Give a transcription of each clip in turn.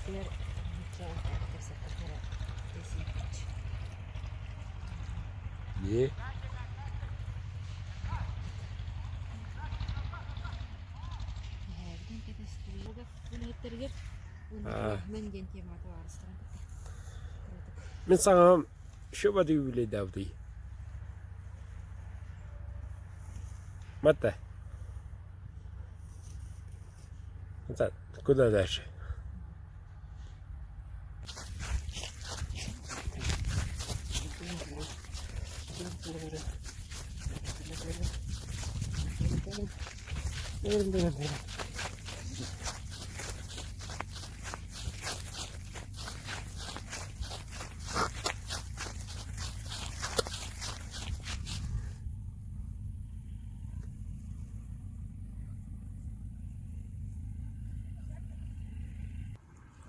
Теперь ничего, красота, здесь печь. Niye? Nereden kedistiriyor? Bak bunu ettirger. Ha. Ben gentiyim atı arastıran. Ben sana şu badi bile davdi. Mata. Mata, kuda derse.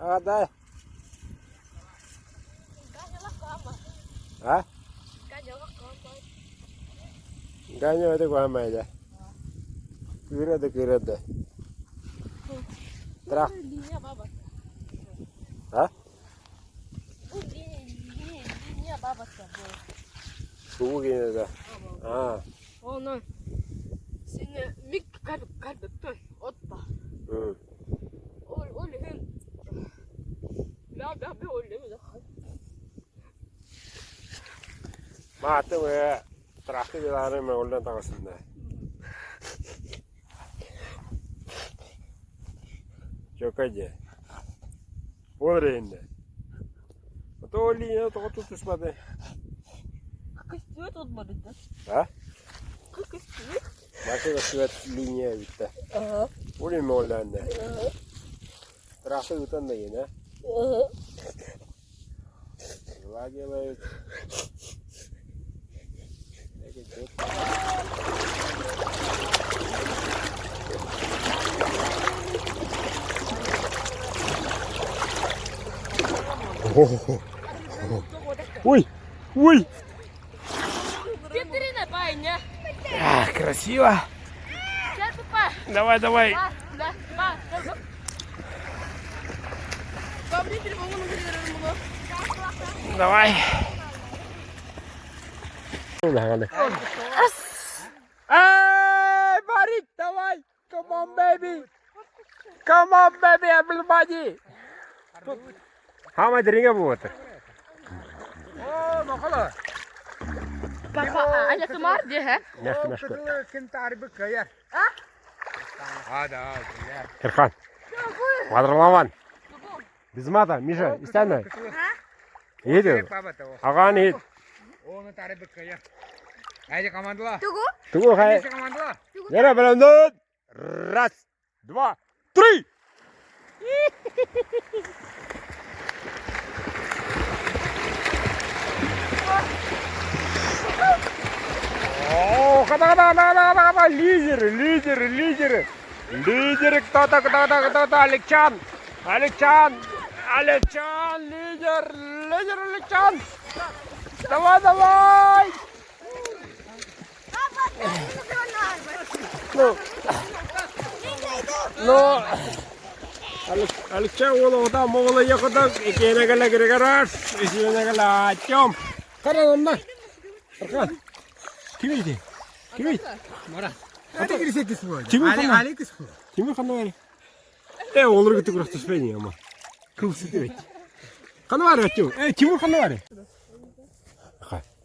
Ada. Ha? Ganyo ada gua mai dah. Kira ada. Terah. Ha? Sugu gini dah. Ha. Onu seni mik kalbettin otta. Ol hem la bir olle mi daha? Mata ve terakhir jalan me oldan takasında. Çok acı. Orayında. Toli ya to tutuşmadı. Kıstıyor tutmadı da. Ha? Kıstıyor. Masih sweat linya bitti. Oraya me oldan da. Terakhir utan da yine. Lagi lagi. Ой, ой. Петрина байня. Красиво. Сейчас папа. Давай, давай. Да, па. Добрый телефон bunu. Давай. Hey, Marit, давай. Come on, baby. Come on, baby, everybody. How much drink of water? Oh, makala. Papa, ada kemar dia, ha? Nefti meşgul. Kim tarifi kayar? Hadi. Erkan. Madrlaman. Bizim ata, Misha, isteme. İyi diyor. Ağan iyi. Onu tarifi kayar. Haydi komandala. Tunggu, hay. Komandala. Nereye berendut? Ras, dua, three. Oh, kata, leader. Leader, kata, Alekcan, leader, Alekcan. Давай. No. Alekcan oğlu da moğla yakıda ikine gele girer. İsine gele açım. Karanımda. Erkan. Kimiydi? Mora. Hadi girsek kısmı. Ali kısmı. Kimin kanı var? Olur gitti kurası speni ama. Kılsı direkt. Kanı var açım. Kimin kanı var?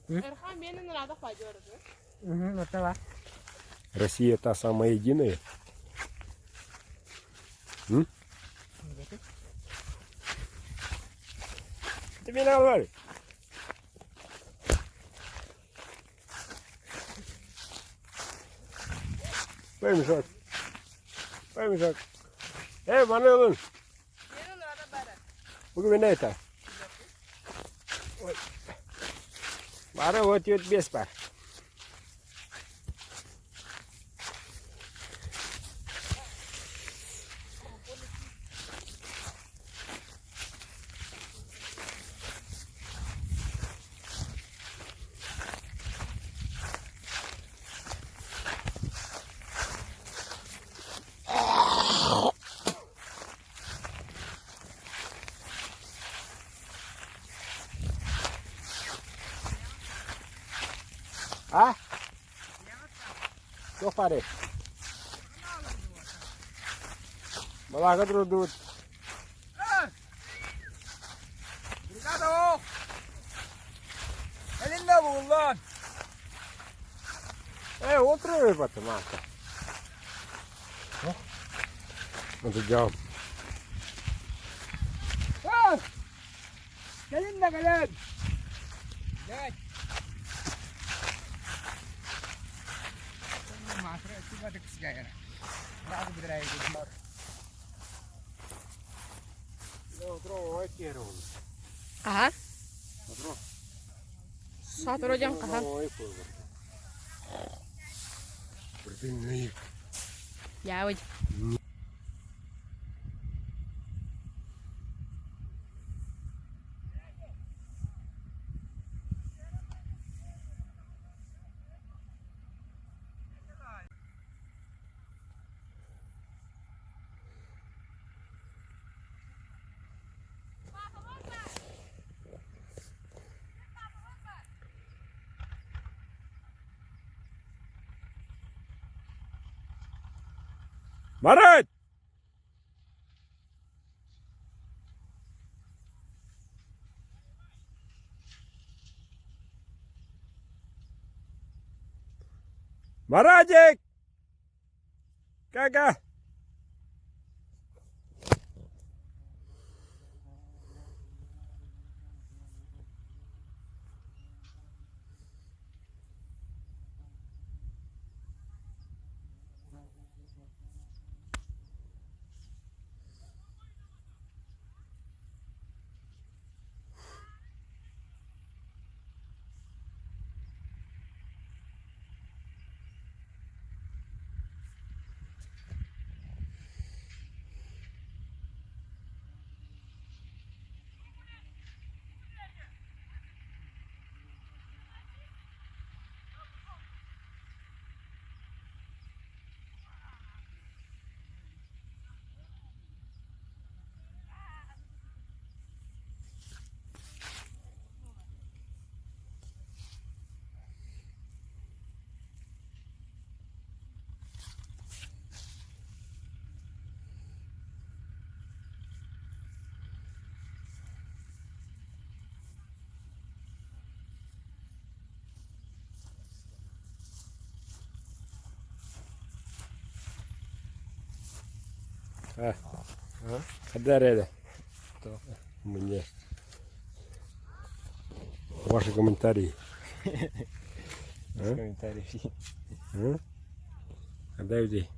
Erhan benim nerede paylaşıyor? Nota var. Россия та самая единая. Тебе надо говорить. Ой, мешок. Bana alın. Benim nerede bara? Bugün ne eta? Bana вот без пар. Tuh pare. Malaga terus dud. Obrigado! É lindo, bulan! Outro aí pra tomar. Muito jam. Ah! É linda, galera! Dad! Matra, tu vai ter que se ganhar. Nada de drag, Outro oi quero. Kahar? Outro. Satu jam kahar. Oi por. Berpindah. Ya waj. Marat! Marajek! Kakak! Когда ряда? Мне. Ваши комментарии. Комментарий. Когда где?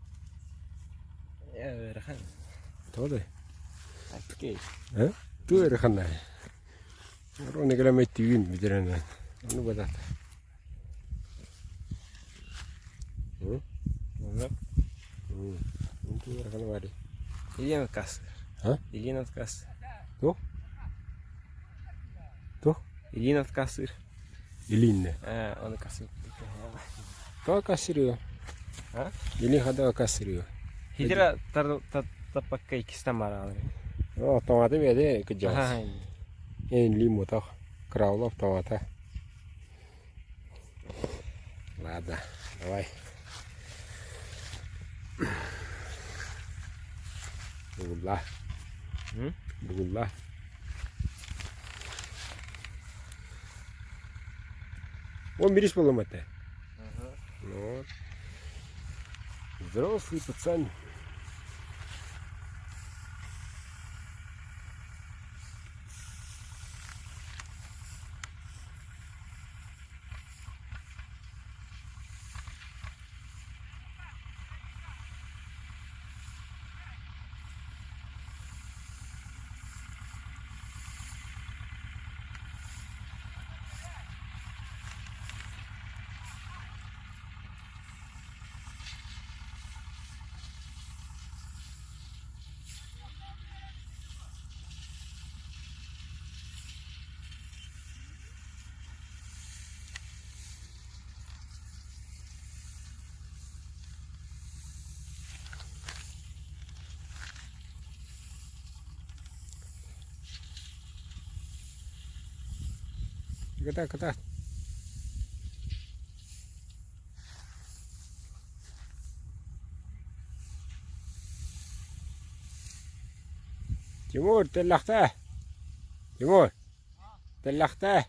Я верхан. Кто-то? Окей. Ту верхана. Рони грамме тивин битерена. Ну бада. Ну, Ту верхана вари. Ильин отказ. А? Ильин отказ. Кто? Кто? Ильин отказ. Илинне. Он отказ. Кто кассирую? А? Или хада кассирую? Хидра тапакка икистамара. Томаты веде кыджас. Ага. Лиму так. Краулов томата. Ладно, давай. Бугулла. Бугулла. Он берешь поломать-то? Вот. Взрослый пацан. Kata. Timur tellakta. Timur. Tellakta.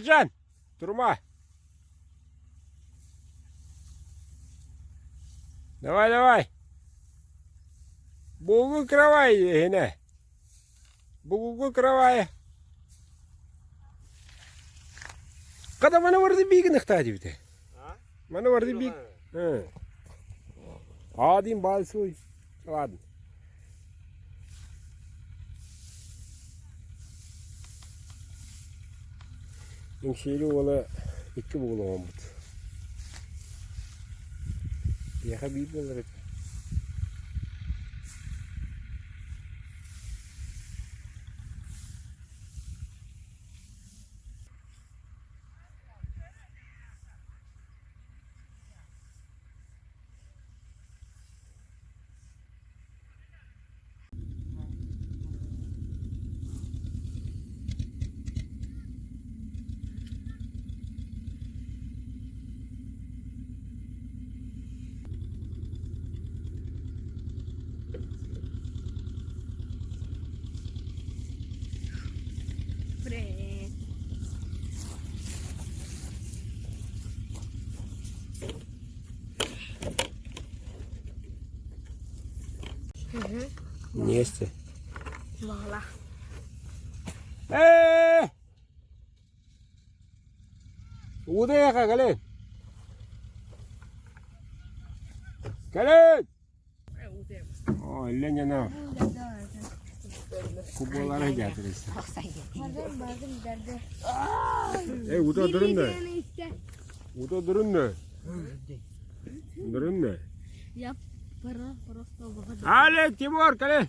Can. Durma. Давай. Бугу кровай, гене. Бугу кровай. Когда мана варды бигін ықтады біте? Мана варды биг. Адин бал суй. Ладно. Имшелі олы 2 бұғылыған бұд. Яқа бейіп болар еді. Несте. Valla. Udaya ka galin. Galin. Oh, ilan yan na. Kubolara getirirsin. Uda durun ne? Uda durun ne? Durun ne? Yap. Просто выходит. Ale, Timur, galin.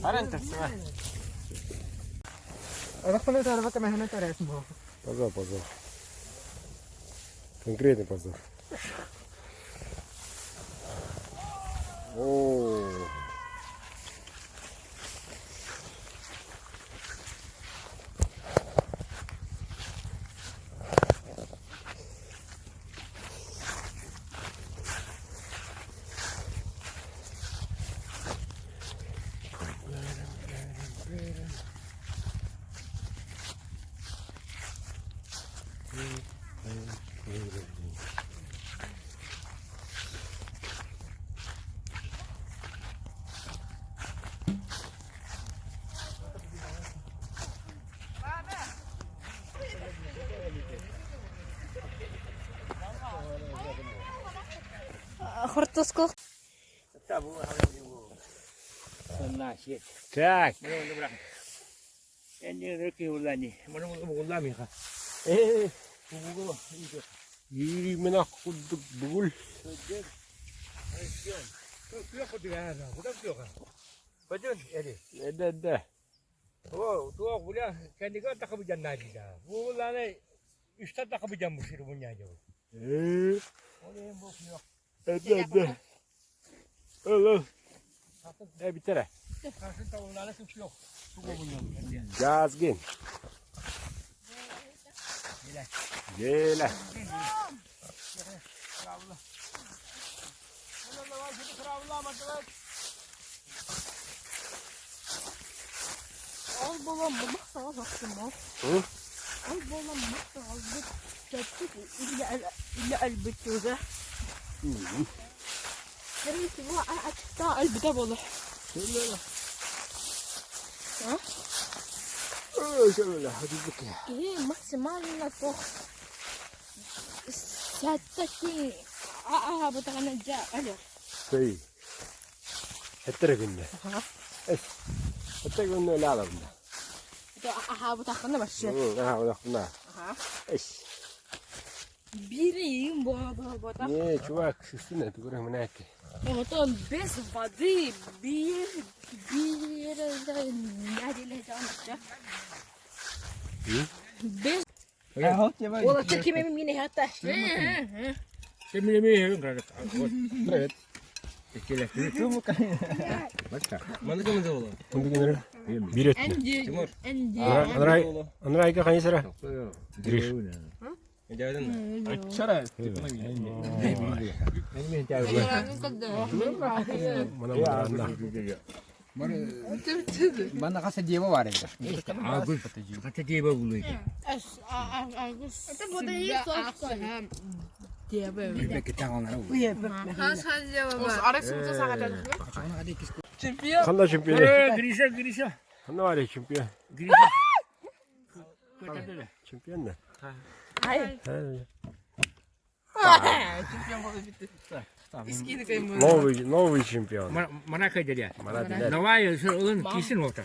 Aranta, сама. Рахмет, арвата механа тарас мо. Позор. Конкретный позор. О. Хортоско. Так. Именно кудук бугул. Да. О, туа гуля, кандига такабыжан надида. Bu lane üstad takabıcan bu şiru bunya diyor. Да. Al. Bitere. Karşı tavuklara suç yok. Bu bunya. Yazgın. Gele. Al babam bak sana baktım al. Al babam bak sana al. Çattık ile elbette. Neresi bu? Açıkta elbette bolu. Ha? Şöyle hadi bakayım. İyi maksimalna to. Sattaki. Bu tane alo. Şey. Ettere günde. Ettere günde öyle alalım da. Bu takana başlıyor. Buna. Biriyim bu. Ne çuvak üstüne tıkırım ne ki? Oton bez vadı bir nerede canlıca? Bez. Ola çekimim yine hatta. Kemile mi yiyorum kanka? Evet. Tekele. Tumu kan. Başka. Mana kamu da oğlum? Bunu gelir. Bir etti. Timur. Anray ki kanyi sıra. Açara. Benim hediye. Bana maranda. Bana kasa diye var evde. Ağız. Kata diye buluyor. Это буду и соску. Bir kita onlara vur. Kanda çempiyon. Grisha. Kanda var ya çempiyon. Grisha. Çempiyon ne? Hayır. Новый чемпион. Монако дядя. Молодец. Давай, он кисин вот. Да,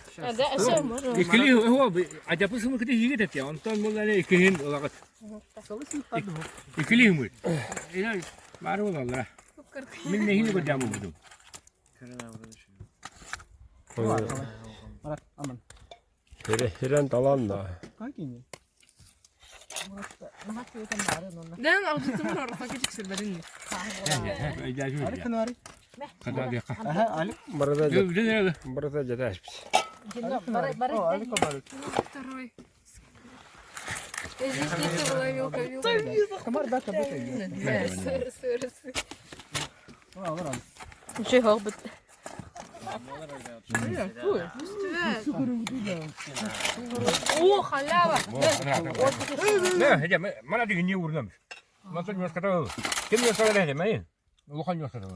все, можно. İkili o acaba mı kıdı higet etti. Ondan bunlar ikilin olarak. İkili mi? İnan var mı Allah? Min neyin bu camı buldum. Bırak aman. Hiren talan da. Hangi? Да, ну, ты можешь пакетик сырбарин. Ali kenari. Kadar bir kah. Aha Ali. Burada jadaş biz. Ali kabar. Второй. Здесь не было вилка. Kamar da tabii ki. Сыр. Var al. Şey hobbit. О, халява. Ne hece bana diyor niye vurulmuş. Nasıl yok kadar. Kim yok kadar hece meyin. Lukan yok kadar.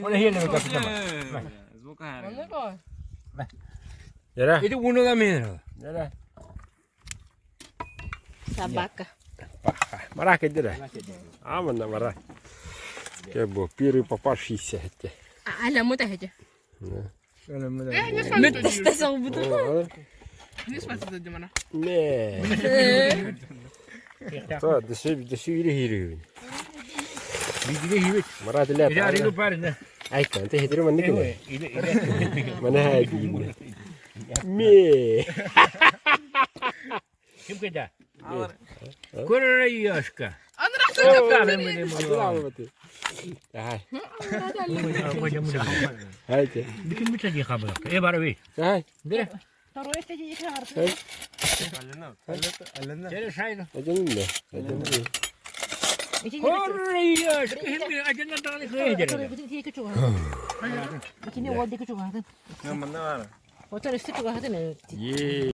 Ona hiye ne kapatma. Yere. İdi bunu da meyin. Yere. Собака. Merak ediyor. Aman da merak. Ke bu piri papашися etti. Аля, мы так эти. Öyle mi? Мы тестовал буду. Ne? Не смотри, Димана. Ne? То, dışı ile hiri. Bir de hiye. Merak ediyor. İdi arıyor bari ne. Ay kan te hedirim anne ki. İdi. Mana hadi. Me. Kim keda? Korona yaşka. Bravo Mati. Hay. Hocam bu da. Haydi. Bütün bir şey kabul. Bari bir. Hay. Gel şayda. Acanın ne? Acanın ne? Korona yaşka. Hem ajandan tane kıyıdır. Ye.